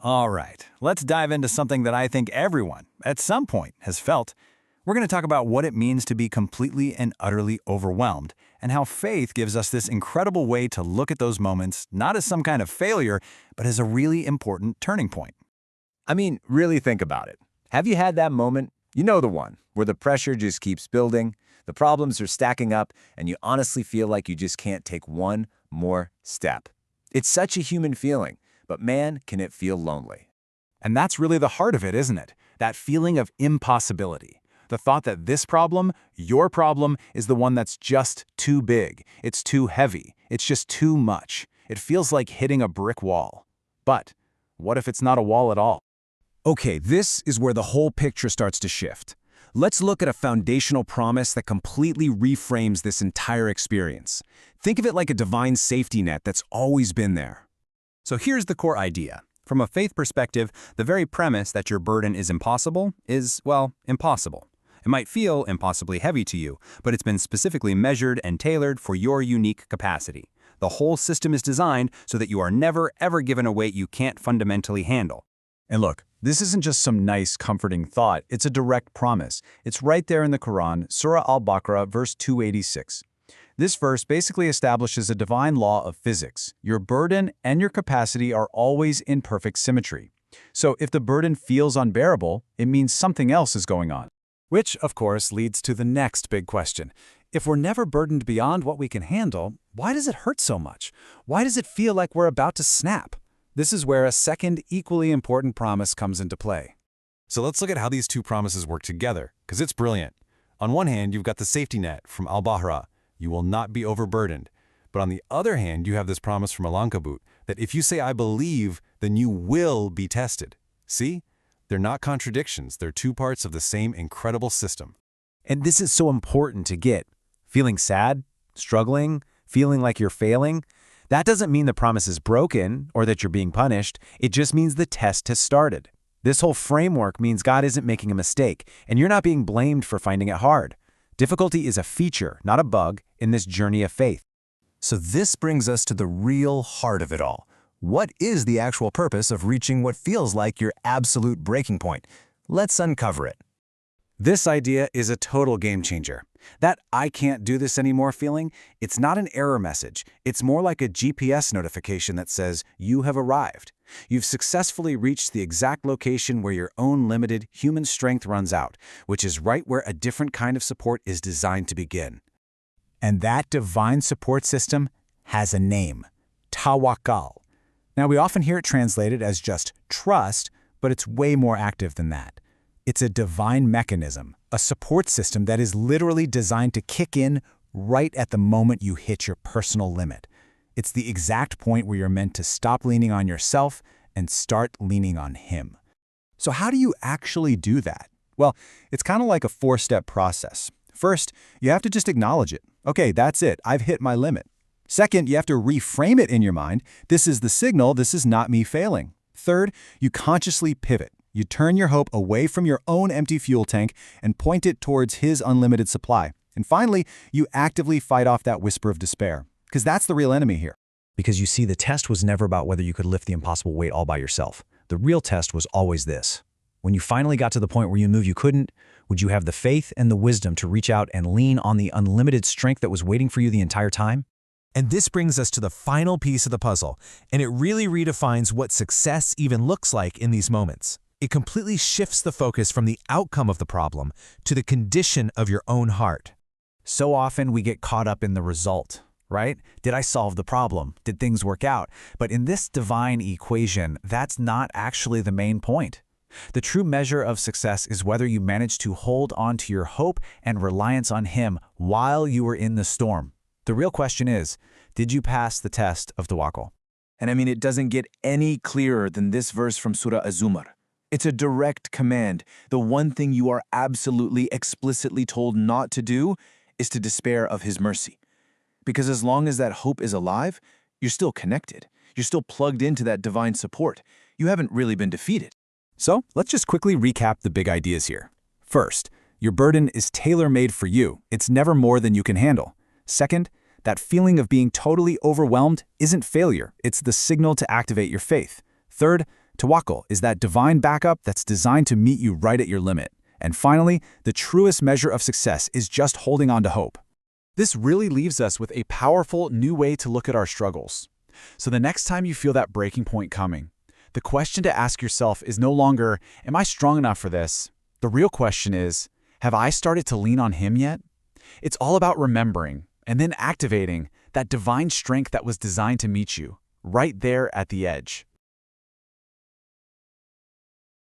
All right, let's dive into something that I think everyone, at some point, has felt. We're going to talk about what it means to be completely and utterly overwhelmed, and how faith gives us this incredible way to look at those moments not as some kind of failure, but as a really important turning point. I mean, really think about it. Have you had that moment? You know the one, where the pressure just keeps building, the problems are stacking up, and you honestly feel like you just can't take one more step. It's such a human feeling, but man, can it feel lonely. And that's really the heart of it, isn't it? That feeling of impossibility. The thought that this problem, your problem, is the one that's just too big. It's too heavy. It's just too much. It feels like hitting a brick wall. But what if it's not a wall at all? Okay, this is where the whole picture starts to shift. Let's look at a foundational promise that completely reframes this entire experience. Think of it like a divine safety net that's always been there. So here's the core idea. From a faith perspective, the very premise that your burden is impossible is, well, impossible. It might feel impossibly heavy to you, but it's been specifically measured and tailored for your unique capacity. The whole system is designed so that you are never, ever given a weight you can't fundamentally handle. And look, this isn't just some nice, comforting thought. It's a direct promise. It's right there in the Quran, Surah Al-Baqarah, verse 286. This verse basically establishes a divine law of physics. Your burden and your capacity are always in perfect symmetry. So if the burden feels unbearable, it means something else is going on. Which, of course, leads to the next big question. If we're never burdened beyond what we can handle, why does it hurt so much? Why does it feel like we're about to snap? This is where a second, equally important promise comes into play. So let's look at how these two promises work together, because it's brilliant. On one hand, you've got the safety net from Al-Baqarah. You will not be overburdened. But on the other hand, you have this promise from Al-Ankabut that if you say, I believe, then you will be tested. See? They're not contradictions. They're two parts of the same incredible system. And this is so important to get. Feeling sad, struggling, feeling like you're failing, that doesn't mean the promise is broken or that you're being punished. It just means the test has started. This whole framework means God isn't making a mistake, and you're not being blamed for finding it hard. Difficulty is a feature, not a bug, in this journey of faith. So this brings us to the real heart of it all. What is the actual purpose of reaching what feels like your absolute breaking point? Let's uncover it. This idea is a total game changer. That I can't do this anymore feeling, it's not an error message. It's more like a GPS notification that says, you have arrived. You've successfully reached the exact location where your own limited human strength runs out, which is right where a different kind of support is designed to begin. And that divine support system has a name, Tawakkal. Now, we often hear it translated as just trust, but it's way more active than that. It's a divine mechanism, a support system that is literally designed to kick in right at the moment you hit your personal limit. It's the exact point where you're meant to stop leaning on yourself and start leaning on Him. So how do you actually do that? Well, it's kind of like a four-step process. First, you have to just acknowledge it. Okay, that's it. I've hit my limit. Second, you have to reframe it in your mind. This is the signal. This is not me failing. Third, you consciously pivot. You turn your hope away from your own empty fuel tank and point it towards His unlimited supply. And finally, you actively fight off that whisper of despair, because that's the real enemy here. Because you see, the test was never about whether you could lift the impossible weight all by yourself. The real test was always this. When you finally got to the point where you knew you couldn't, would you have the faith and the wisdom to reach out and lean on the unlimited strength that was waiting for you the entire time? And this brings us to the final piece of the puzzle, and it really redefines what success even looks like in these moments. It completely shifts the focus from the outcome of the problem to the condition of your own heart. So often we get caught up in the result, right? Did I solve the problem? Did things work out? But in this divine equation, that's not actually the main point. The true measure of success is whether you manage to hold on to your hope and reliance on Him while you were in the storm. The real question is, did you pass the test of tawakkul? And I mean, it doesn't get any clearer than this verse from Surah Az-Zumar. It's a direct command. The one thing you are absolutely explicitly told not to do is to despair of His mercy. Because as long as that hope is alive, you're still connected. You're still plugged into that divine support. You haven't really been defeated. So let's just quickly recap the big ideas here. First, your burden is tailor-made for you. It's never more than you can handle. Second, that feeling of being totally overwhelmed isn't failure. It's the signal to activate your faith. Third, Tawakkul is that divine backup that's designed to meet you right at your limit. And finally, the truest measure of success is just holding on to hope. This really leaves us with a powerful new way to look at our struggles. So the next time you feel that breaking point coming, the question to ask yourself is no longer, am I strong enough for this? The real question is, have I started to lean on Him yet? It's all about remembering and then activating that divine strength that was designed to meet you, right there at the edge.